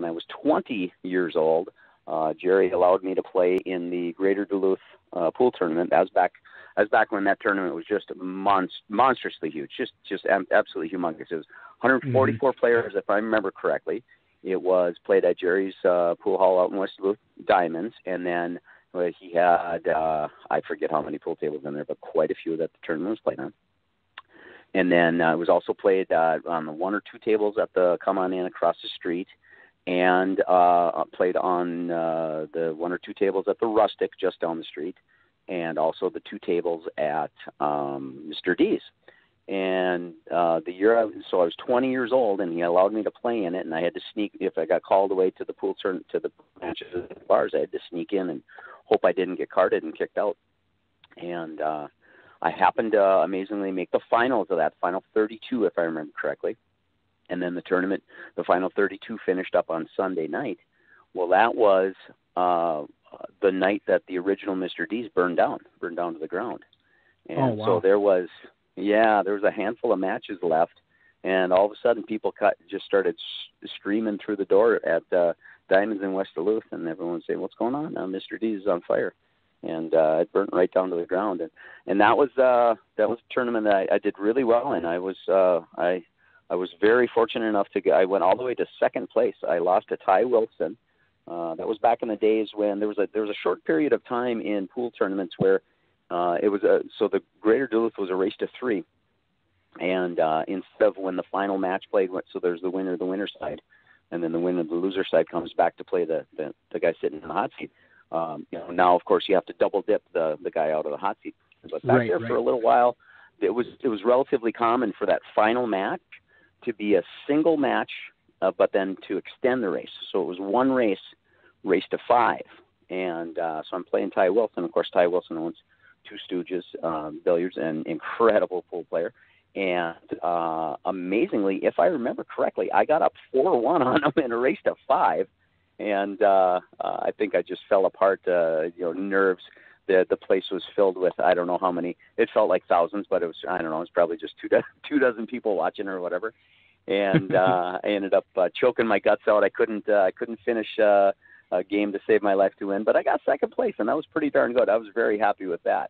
I was 20 years old, Jerry allowed me to play in the Greater Duluth pool tournament. That was back when that tournament was just monstrously huge, just absolutely humongous. It was 144 players, if I remember correctly. It was played at Jerry's pool hall out in West Duluth, Diamonds, and then he had, I forget how many pool tables in there, but quite a few that the tournament was played on. And then it was also played on the one or two tables at the Come On In across the street, and played on the one or two tables at the Rustic just down the street, and also the two tables at Mr. D's. And the year so I was 20 years old, and he allowed me to play in it, and I had to sneak. If I got called away to the pool tournament, to the matches at the bars, I had to sneak in and hope I didn't get carded and kicked out. And I happened to amazingly make the finals of that, final 32, if I remember correctly. And then the tournament, the final 32 finished up on Sunday night. Well, that was the night that the original Mr. D's burned down to the ground. And so there was a handful of matches left, and all of a sudden people just started streaming through the door at Diamonds in West Duluth, and everyone was saying, "What's going on? Mr. D's is on fire." And it burnt right down to the ground. And that was a tournament that I did really well in. I was very fortunate enough I went all the way to second place. I lost to Ty Wilson. That was back in the days when there was a short period of time in pool tournaments where it was so the Greater Duluth was a race to 3, and instead of when the final match played, so there's the winner side, and then the winner the loser side comes back to play the guy sitting in the hot seat. Now of course you have to double dip the guy out of the hot seat, but back there for a little while, it was relatively common for that final match to be a single match, but then to extend the race. So it was one race to 5, and so I'm playing Ty Wilson. Of course, Ty Wilson owns Two Stooges Billiards, and incredible pool player. And amazingly, if I remember correctly, I got up 4-1 on him in a race to 5, and I think I just fell apart. Nerves. The place was filled with, I don't know how many. It felt like thousands, but it was, I don't know, it was probably just two dozen people watching or whatever. And I ended up choking my guts out. I couldn't finish a game to save my life to win, but I got second place, and that was pretty darn good. I was very happy with that.